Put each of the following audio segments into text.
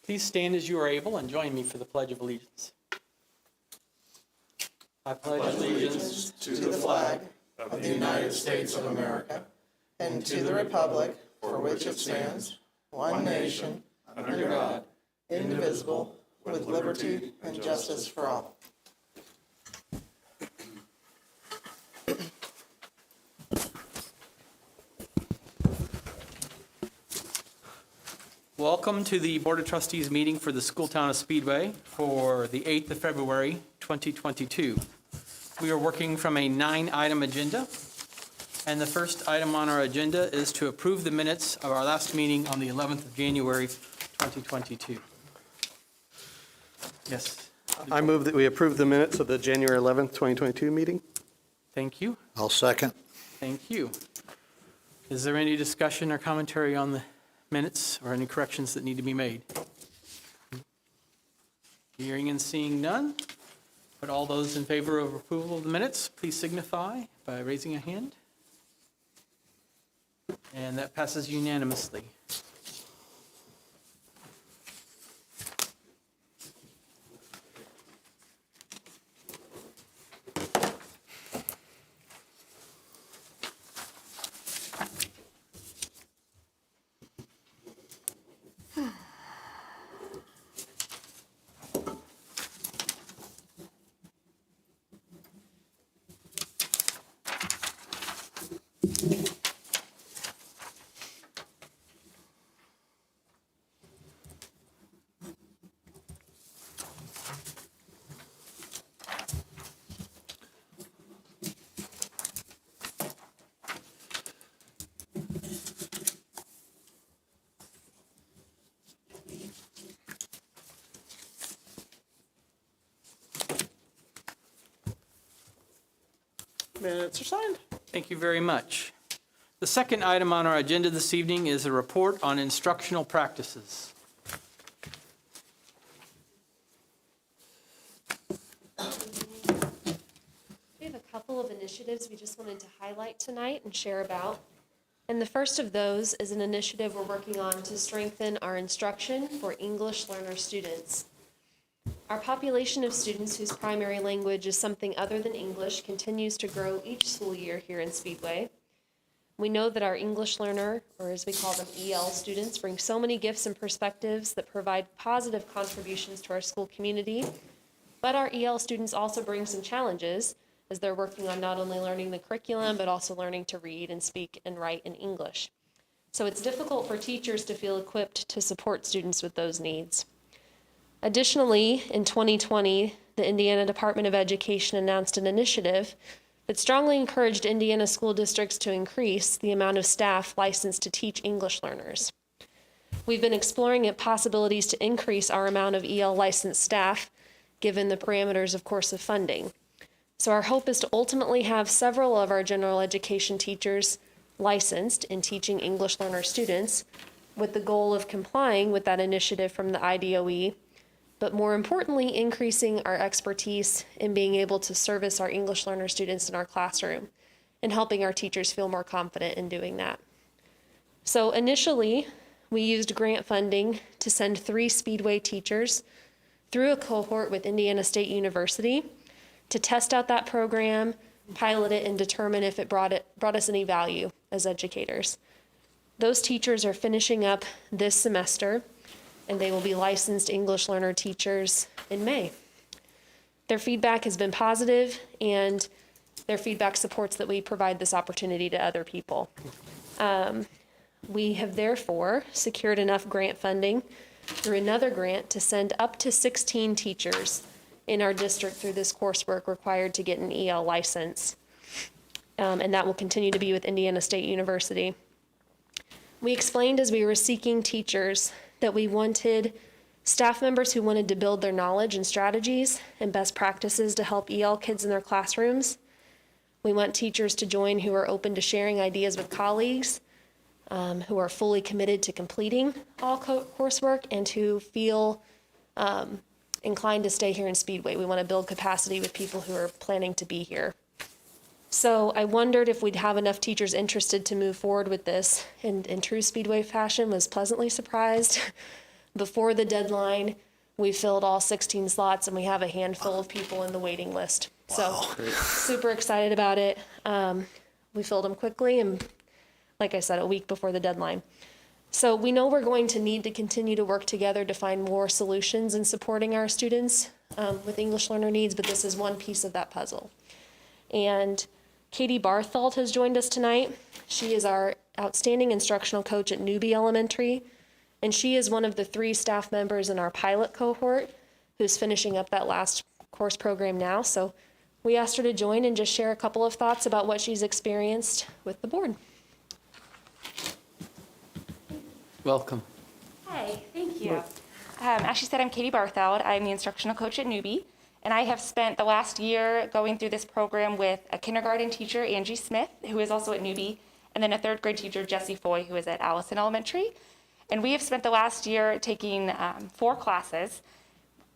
Please stand as you are able and join me for the Pledge of Allegiance. I pledge allegiance To the flag of the United States of America and to the republic for which it stands, one nation, under God, indivisible, with liberty and justice for all. Welcome to the Board of Trustees meeting for the School Town of Speedway for the 8th of February, 2022. We are working from a 9-item agenda, and the first item on our agenda is to approve the minutes of our last meeting on the 11th of January, 2022. Yes, I move that we approve the minutes of the January 11th, 2022 meeting. thank you. I'll second. Thank you. Is there any discussion or commentary on the minutes or any corrections that need to be made? Hearing and seeing none. But all those in favor of approval of the minutes, please signify by raising a hand. And that passes unanimously. Minutes are signed. Thank you very much. The second item on our agenda this evening is a report on instructional practices. We have a couple of initiatives we just wanted to highlight tonight and share about. And the first of those is an initiative we're working on to strengthen our instruction for English learner students. Our population of students whose primary language is something other than English continues to grow each school year here in Speedway. We know that our English learner, or as we call them EL students, bring so many gifts and perspectives that provide positive contributions to our school community. But our EL students also bring some challenges as they're working on not only learning the curriculum, but also learning to read and speak and write in English. So it's difficult for teachers to feel equipped to support students with those needs. Additionally, in 2020, the Indiana Department of Education announced an initiative that strongly encouraged Indiana school districts to increase the amount of staff licensed to teach English learners. We've been exploring possibilities to increase our amount of EL licensed staff, given the parameters, of course, of funding. So our hope is to ultimately have several of our general education teachers licensed in teaching English learner students, with the goal of complying with that initiative from the IDOE, but more importantly, increasing our expertise in being able to service our English learner students in our classroom and helping our teachers feel more confident in doing that. So initially, we used grant funding to send 3 Speedway teachers through a cohort with Indiana State University to test out that program, pilot it, and determine if it brought us any value as educators. Those teachers are finishing up this semester, and they will be licensed English learner teachers in May. Their feedback has been positive, and their feedback supports that we provide this opportunity to other people. We have therefore secured enough grant funding through another grant to send up to 16 teachers in our district through this coursework required to get an EL license. And that will continue to be with Indiana State University. We explained as we were seeking teachers that we wanted staff members who wanted to build their knowledge and strategies and best practices to help EL kids in their classrooms. We want teachers to join who are open to sharing ideas with colleagues, who are fully committed to completing all coursework and who feel inclined to stay here in Speedway. We want to build capacity with people who are planning to be here. So I wondered if we'd have enough teachers interested to move forward with this. And in true Speedway fashion, was pleasantly surprised Before the deadline, we filled all 16 slots, and we have a handful of people in the waiting list. So super excited about it. We filled them quickly, and like I said, a week before the deadline. So we know we're going to need to continue to work together to find more solutions in supporting our students with English learner needs, but this is one piece of that puzzle. And Katie Barthelt has joined us tonight. She is our outstanding instructional coach at Newby Elementary, and she is one of the 3 staff members in our pilot cohort who's finishing up that last course program now. So we asked her to join and just share a couple of thoughts about what she's experienced with the board. Welcome. Hi, thank you. As she said, I'm Katie Bartheld. I'm the instructional coach at Newby, and I have spent the last year going through this program with a kindergarten teacher, Angie Smith, who is also at Newby, and then a 3rd grade teacher, Jessie Foy, who is at Allison Elementary. And we have spent the last year taking 4 classes.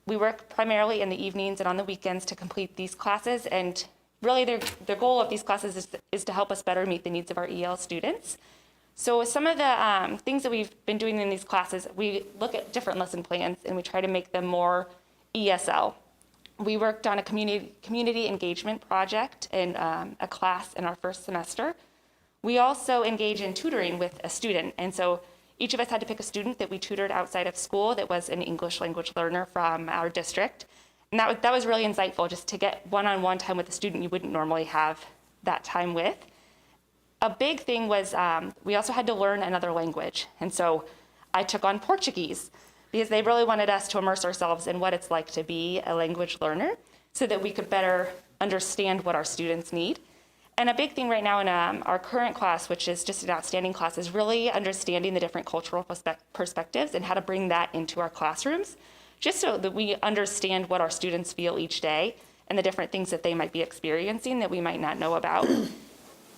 We work primarily in the evenings and on the weekends to complete these classes, and really the goal of these classes is to help us better meet the needs of our EL students. So some of the things that we've been doing in these classes, we look at different lesson plans and we try to make them more ESL. We worked on a community engagement project in a class in our first semester. We also engage in tutoring with a student. And so each of us had to pick a student that we tutored outside of school that was an English language learner from our district. And that was really insightful, just to get one-on-one time with a student you wouldn't normally have that time with. A big thing was we also had to learn another language. And so I took on Portuguese because they really wanted us to immerse ourselves in what it's like to be a language learner so that we could better understand what our students need. And a big thing right now in our current class, which is just an outstanding class, is really understanding the different cultural perspectives and how to bring that into our classrooms, just so that we understand what our students feel each day and the different things that they might be experiencing that we might not know about.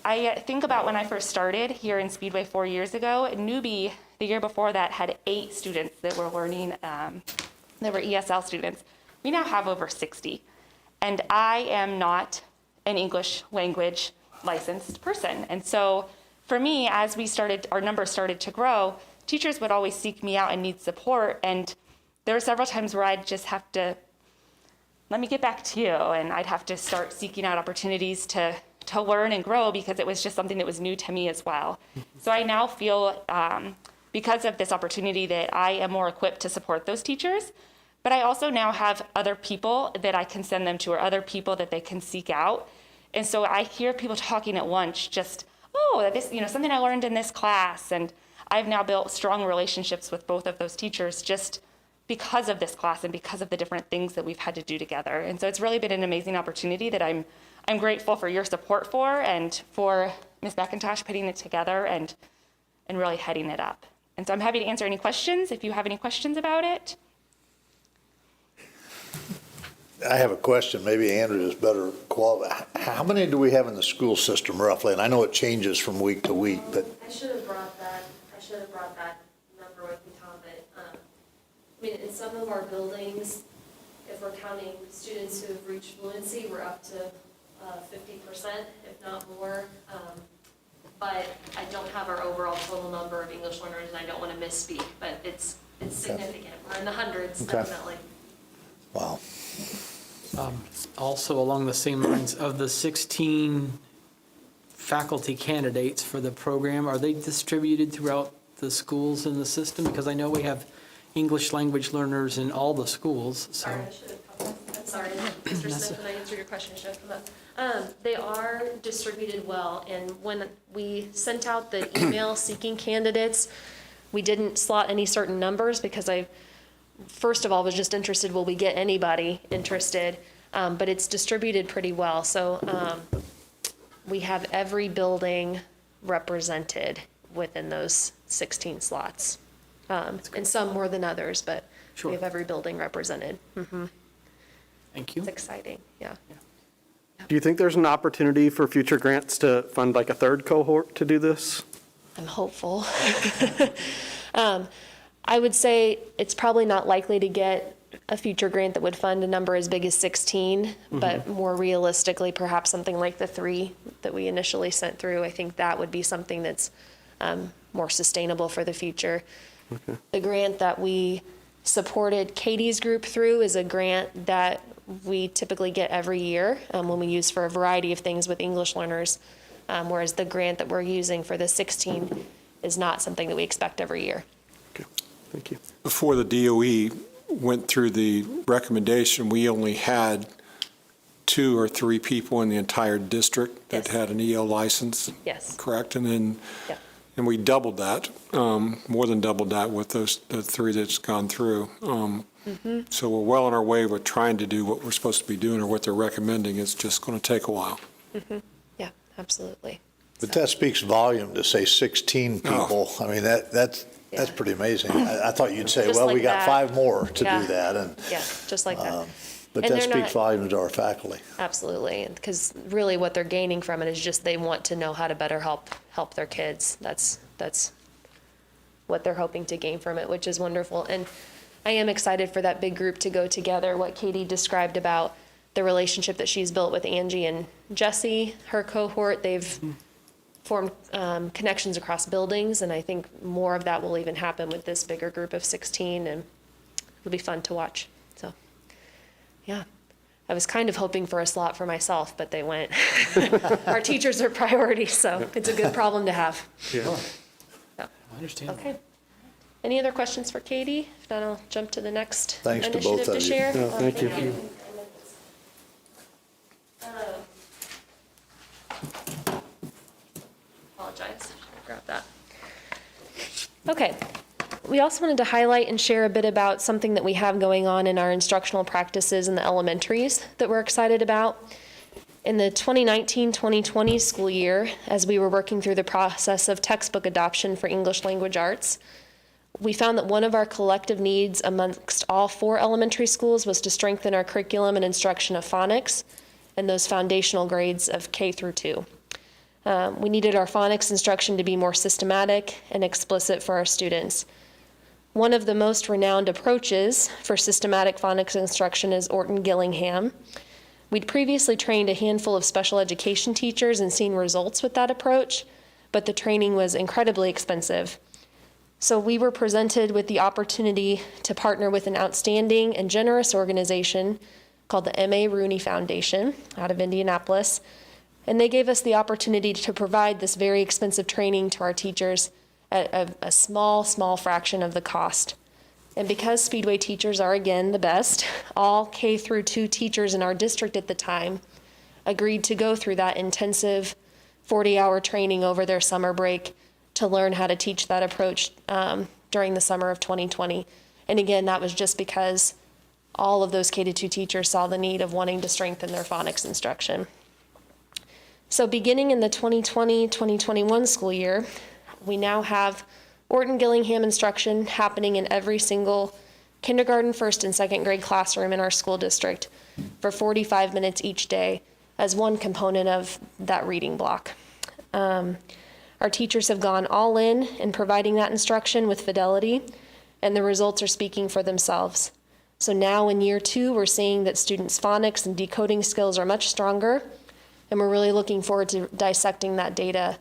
I think about when I first started here in Speedway 4 years ago. Newby, the year before that, had 8 students that were learning, that were ESL students. We now have over 60. And I am not an English language licensed person. And so for me, as our numbers started to grow, teachers would always seek me out and need support. And there were several times where I'd just have to, let me get back to you. And I'd have to start seeking out opportunities to learn and grow because it was just something that was new to me as well. So I now feel, because of this opportunity, that I am more equipped to support those teachers. But I also now have other people that I can send them to, or other people that they can seek out. And so I hear people talking at lunch just, this, something I learned in this class. And I've now built strong relationships with both of those teachers just because of this class and because of the different things that we've had to do together. And so it's really been an amazing opportunity that I'm grateful for your support for, and for Ms. McIntosh putting it together and really heading it up. And so I'm happy to answer any questions if you have any questions about it. I have a question. Maybe Andrew is better qualified. How many do we have in the school system roughly? And I know it changes from week to week, but I should have brought that number with me, Tom, but in some of our buildings, if we're counting students who have reached fluency, we're up to 50%, if not more. But I don't have our overall total number of English learners, and I don't want to misspeak, but it's significant. We're in the hundreds, Okay. definitely. wow. Also, along the same lines, of the 16 faculty candidates for the program, are they distributed throughout the schools in the system? Because I know we have English language learners in all the schools, so. Sorry, I should have come up. I'm sorry, Mr. Smith, when I answered your question, I should have come up. They are distributed well, and when we sent out the email seeking candidates, we didn't slot any certain numbers because I, first of all, was just interested, will we get anybody interested? But it's distributed pretty well. So we have every building represented within those 16 slots. And some more than others, but Sure. we have every building represented. Thank you. It's exciting, yeah. Do you think there's an opportunity for future grants to fund like a 3rd cohort to do this? I'm hopeful. I would say it's probably not likely to get a future grant that would fund a number as big as 16, but more realistically, perhaps something like the 3 that we initially sent through. I think that would be something that's more sustainable for the future. The grant that we supported Katie's group through is a grant that we typically get every year when we use for a variety of things with English learners, whereas the grant that we're using for the 16 is not something that we expect every year. Okay, thank you. Before the DOE went through the recommendation, we only had 2 or 3 people in the entire district that Yes. had an EL license, Yes. correct? And then, Yeah. and we doubled that, more than doubled that with the 3 that's gone through. So we're well on our way with trying to do what we're supposed to be doing or what they're recommending. It's just going to take a while. Yeah, absolutely. But that speaks volume to say 16 people. I mean, that's Yeah. pretty amazing. I thought you'd say, Just well, like we got that. 5 more to Yeah. do that, and, Yeah, just like that. but And that they're speaks not- volumes to our faculty. Absolutely, because really what they're gaining from it is just they want to know how to better help their kids. That's what they're hoping to gain from it, which is wonderful. And I am excited for that big group to go together. What Katie described about the relationship that she's built with Angie and Jesse, her cohort, they've formed connections across buildings, and I think more of that will even happen with this bigger group of 16, and it'll be fun to watch. So, yeah. I was kind of hoping for a slot for myself, but they went. Our teachers are priority, so it's a good problem to have. Yeah. I understand. Okay. Any other questions for Katie? If not, I'll jump to the next Thanks to initiative both to of you. share. No, thank you. Apologize. Grab that. Okay. We also wanted to highlight and share a bit about something that we have going on in our instructional practices in the elementaries that we're excited about. In the 2019-2020 school year, as we were working through the process of textbook adoption for English language arts, we found that one of our collective needs amongst all 4 elementary schools was to strengthen our curriculum and instruction of phonics and those foundational grades of K through 2. We needed our phonics instruction to be more systematic and explicit for our students. One of the most renowned approaches for systematic phonics instruction is Orton Gillingham. We'd previously trained a handful of special education teachers and seen results with that approach, but the training was incredibly expensive. So we were presented with the opportunity to partner with an outstanding and generous organization called the M.A. Rooney Foundation out of Indianapolis, and they gave us the opportunity to provide this very expensive training to our teachers at a small fraction of the cost. And because Speedway teachers are, again, the best, all K through 2 teachers in our district at the time agreed to go through that intensive 40-hour training over their summer break to learn how to teach that approach during the summer of 2020. And again, that was just because all of those K-2 teachers saw the need of wanting to strengthen their phonics instruction. So beginning in the 2020-2021 school year, we now have Orton Gillingham instruction happening in every single kindergarten, first and second grade classroom in our school district for 45 minutes each day as one component of that reading block. Our teachers have gone all in providing that instruction with fidelity, and the results are speaking for themselves. So now in year 2, we're seeing that students' phonics and decoding skills are much stronger, and we're really looking forward to dissecting that data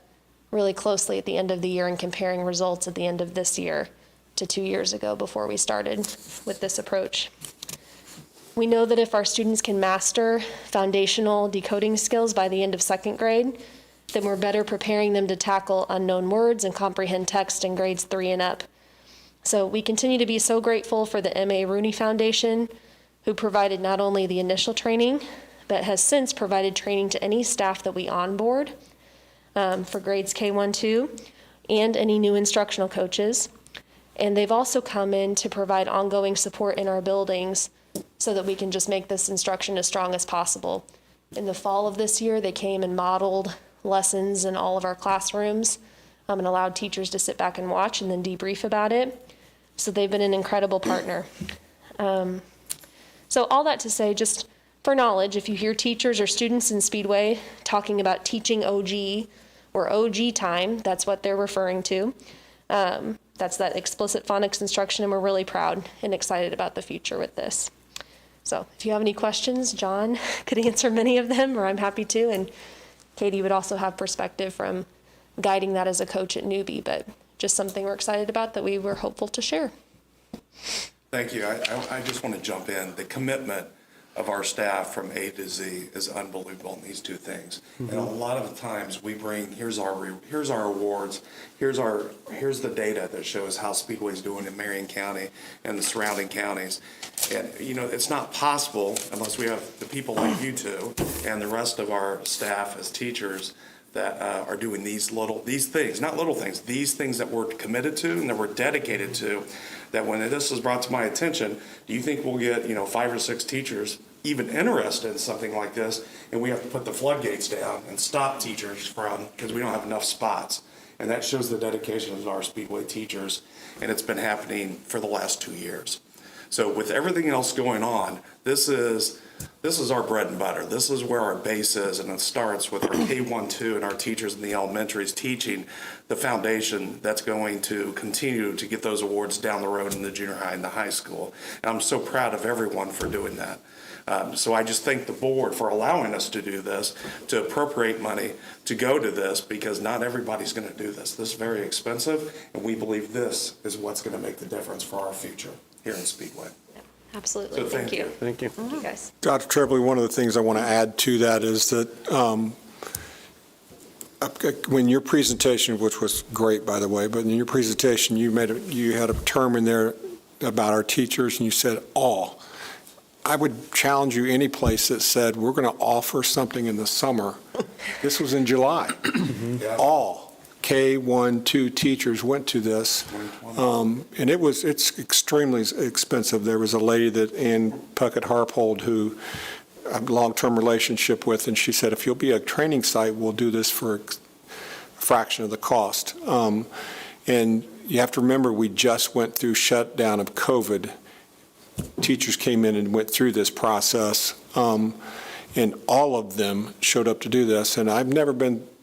really closely at the end of the year and comparing results at the end of this year to 2 years ago before we started with this approach. We know that if our students can master foundational decoding skills by the end of second grade, then we're better preparing them to tackle unknown words and comprehend text in grades 3 and up. So we continue to be so grateful for the M.A. Rooney Foundation, who provided not only the initial training, but has since provided training to any staff that we onboard for grades K-1-2 and any new instructional coaches. And they've also come in to provide ongoing support in our buildings so that we can just make this instruction as strong as possible. In the fall of this year, they came and modeled lessons in all of our classrooms and allowed teachers to sit back and watch and then debrief about it. So they've been an incredible partner. So all that to say, just for knowledge, if you hear teachers or students in Speedway talking about teaching OG or OG time, that's what they're referring to. That's that explicit phonics instruction, and we're really proud and excited about the future with this. So if you have any questions, John could answer many of them, or I'm happy to, and Katie would also have perspective from guiding that as a coach at Newbie, but just something we're excited about that we were hopeful to share. Thank you. I just want to jump in. The commitment of our staff from A to Z is unbelievable in these two things. And a lot of the times we bring, here's our awards, here's the data that shows how Speedway's doing in Marion County and the surrounding counties. And, you know, it's not possible unless we have the people like you two and the rest of our staff as teachers that are doing these things, not little things, these things that we're committed to and that we're dedicated to, that when this is brought to my attention, do you think we'll get, 5 or 6 teachers even interested in something like this, and we have to put the floodgates down and stop teachers from, because we don't have enough spots? And that shows the dedication of our Speedway teachers, and it's been happening for the last 2 years. So with everything else going on, this is our bread and butter. This is where our base is, and it starts with our K-1-2 and our teachers in the elementaries teaching the foundation that's going to continue to get those awards down the road in the junior high and the high school. And I'm so proud of everyone for doing that. So I just thank the board for allowing us to do this, to appropriate money to go to this, because not everybody's going to do this. This is very expensive, and we believe this is what's going to make the difference for our future here in Speedway. Absolutely. So thank you. Thank you. Thank you, guys. Dr. Tremblay, one of the things I want to add to that is that when your presentation, which was great, by the way, but in your presentation, you had a term in there about our teachers, and you said all. I would challenge you any place that said, we're going to offer something in the summer. This was in July. Yeah. All K-1-2 teachers went to this. And it's extremely expensive. There was a lady that Ann Puckett-Harpold, who I have a long-term relationship with, and she said, if you'll be a training site, we'll do this for a fraction of the cost. And you have to remember, we just went through shutdown of COVID. Teachers came in and went through this process, and all of them showed up to do this. And I've never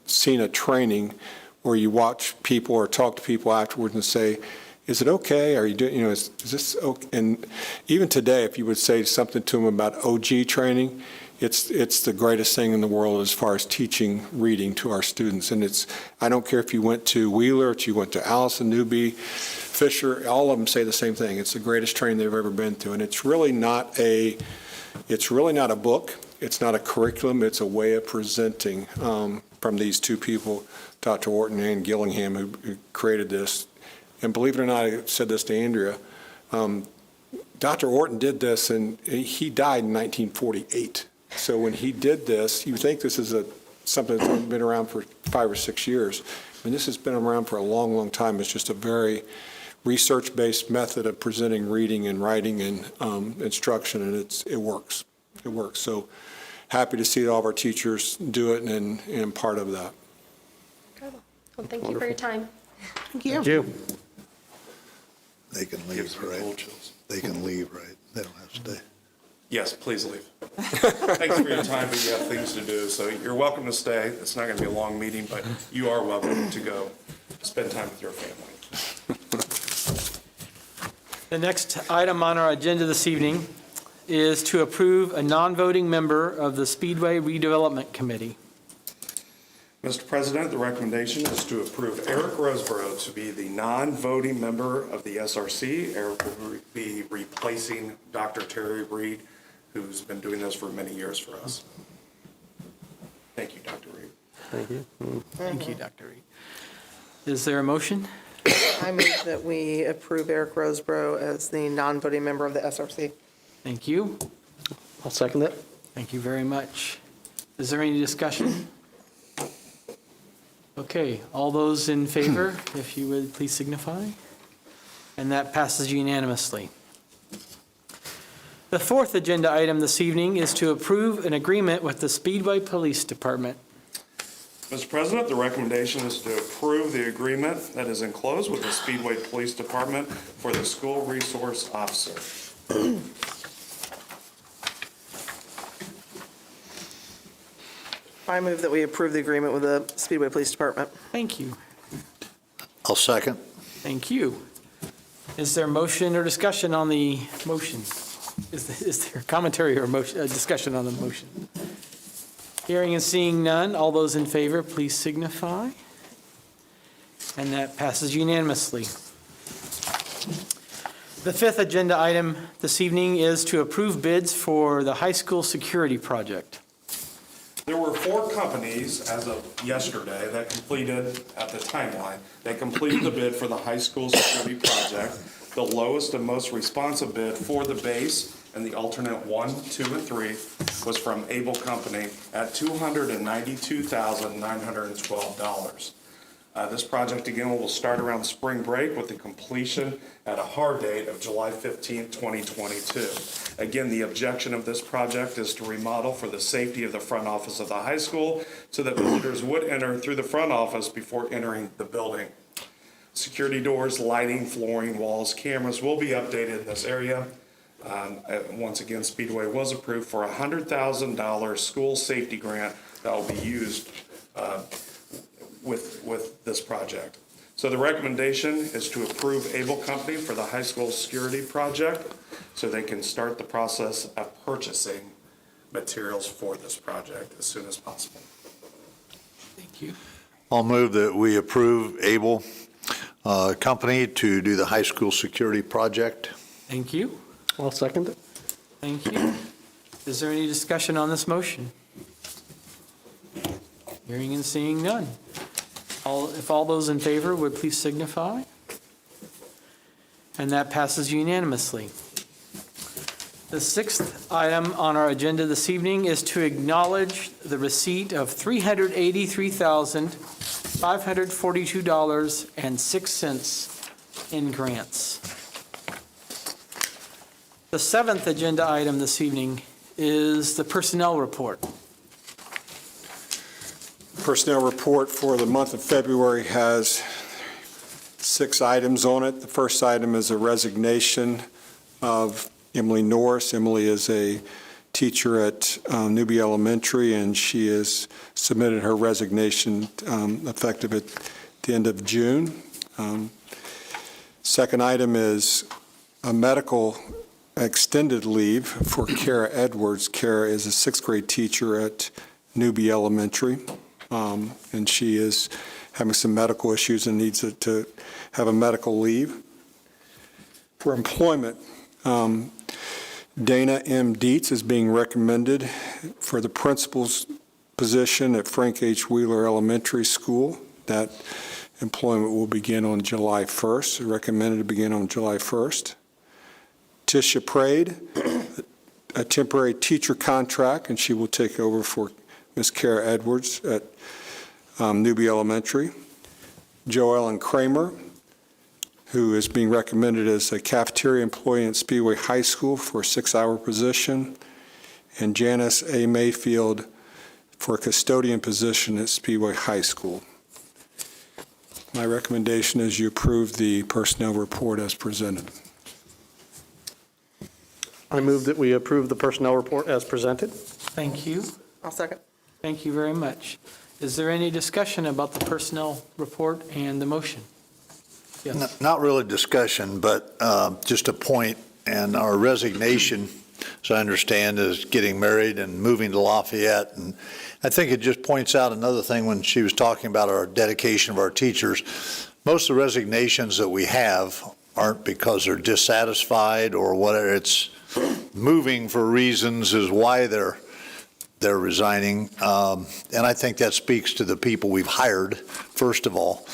seen a training where you watch people or talk to people afterwards and say, is it okay? Are you doing, is this okay? And even today, if you would say something to them about OG training, it's the greatest thing in the world as far as teaching reading to our students. And I don't care if you went to Wheeler, if you went to Allison, Newby, Fisher, all of them say the same thing. It's the greatest training they've ever been through. And it's really not a book. It's not a curriculum. It's a way of presenting from these two people, Dr. Orton and Gillingham, who created this. And believe it or not, I said this to Andrea, Dr. Orton did this, and he died in 1948. So when he did this, you think this is something that's been around for 5 or 6 years. I mean, this has been around for a long, long time. It's just a very research-based method of presenting reading and writing and instruction, and it works. It works. So happy to see all of our teachers do it and part of that. Incredible. Well, thank you for your time. Thank you. Thank you. They can leave, right? They can leave, right? They don't have to stay. Yes, please leave. Thanks for your time, but you have things to do. So you're welcome to stay. It's not going to be a long meeting, but you are welcome to go spend time with your family. The next item on our agenda this evening is to approve a non-voting member of the Speedway Redevelopment Committee. Mr. President, the recommendation is to approve Eric Roseborough to be the non-voting member of the SRC. Eric will be replacing Dr. Terry Reed, who's been doing this for many years for us. Thank you, Dr. Reed. Thank you. Thank you, Dr. Reed. Is there a motion? I move that we approve Eric Roseborough as the non-voting member of the SRC. Thank you. I'll second it. Thank you very much. Is there any discussion? Okay, all those in favor, if you would please signify. And that passes unanimously. The fourth agenda item this evening is to approve an agreement with the Speedway Police Department. Mr. President, the recommendation is to approve the agreement that is enclosed with the Speedway Police Department for the school resource officer. I move that we approve the agreement with the Speedway Police Department. Thank you. I'll second. Thank you. Is there motion or discussion on the motion? Is there commentary or motion, discussion on the motion? Hearing and seeing none, all those in favor, please signify. And that passes unanimously. The fifth agenda item this evening is to approve bids for the high school security project. There were 4 companies as of yesterday that completed, at the timeline, that completed the bid for the high school security project. The lowest and most responsive bid for the base and the alternate 1, 2, and 3 was from Able Company at $292,912. This project, again, will start around spring break with the completion at a hard date of July 15, 2022. Again, the objection of this project is to remodel for the safety of the front office of the high school so that visitors would enter through the front office before entering the building. Security doors, lighting, flooring, walls, cameras will be updated in this area. Once again, Speedway was approved for a $100,000 school safety grant that will be used with this project. So the recommendation is to approve Able Company for the high school security project so they can start the process of purchasing materials for this project as soon as possible. Thank you. I'll move that we approve Able Company to do the high school security project. Thank you. I'll second it. Thank you. Is there any discussion on this motion? Hearing and seeing none. If all those in favor would please signify. And that passes unanimously. The sixth item on our agenda this evening is to acknowledge the receipt of $383,542.06 in grants. The seventh agenda item this evening is the personnel report. Personnel report for the month of February has 6 items on it. The first item is a resignation of Emily Norris. Emily is a teacher at Newby Elementary, and she has submitted her resignation effective at the end of June. Second item is a medical extended leave for Kara Edwards. Kara is a 6th grade teacher at Newby Elementary. And she is having some medical issues and needs to have a medical leave. For employment, Dana M. Dietz is being recommended for the principal's position at Frank H. Wheeler Elementary School. That employment will begin on July 1st, recommended to begin on July 1st. Tisha Prade, a temporary teacher contract, and she will take over for Ms. Kara Edwards at Newby Elementary. Joellen Kramer, who is being recommended as a cafeteria employee at Speedway High School for a 6-hour position. And Janice A. Mayfield for a custodian position at Speedway High School. My recommendation is you approve the personnel report as presented. I move that we approve the personnel report as presented. Thank you. I'll second. Thank you very much. Is there any discussion about the personnel report and the motion? Yes. Not really discussion, but just a point, and our resignation, as I understand, is getting married and moving to Lafayette. And I think it just points out another thing when she was talking about our dedication of our teachers. Most of the resignations that we have aren't because they're dissatisfied or whatever. It's moving for reasons is why they're resigning. And I think that speaks to the people we've hired, first of all.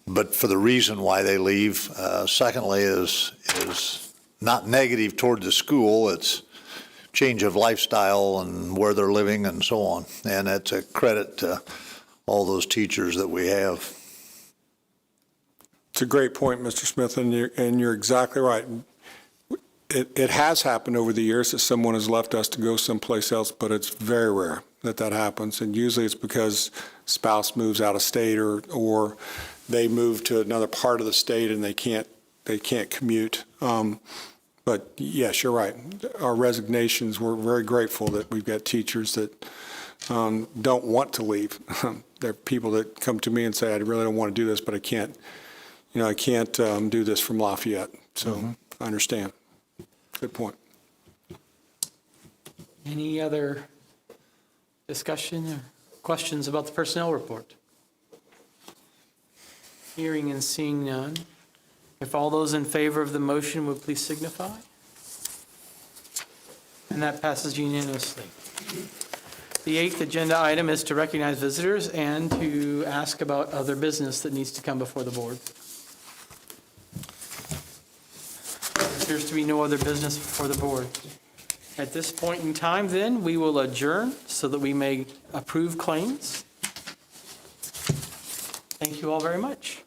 But for the reason why they leave, secondly, is not negative toward the school. It's change of lifestyle and where they're living and so on. And it's a credit to all those teachers that we have. It's a great point, Mr. Smith, and you're exactly right. It has happened over the years that someone has left us to go someplace else, but it's very rare that happens. And usually it's because spouse moves out of state or they move to another part of the state and they can't commute. But yes, you're right. Our resignations, we're very grateful that we've got teachers that don't want to leave. There are people that come to me and say, I really don't want to do this, but I can't do this from Lafayette. So I understand. Good point. Any other discussion or questions about the personnel report? Hearing and seeing none. If all those in favor of the motion would please signify. And that passes unanimously. The 8th agenda item is to recognize visitors and to ask about other business that needs to come before the board. There appears to be no other business before the board. At this point in time, then, we will adjourn so that we may approve claims. Thank you all very much.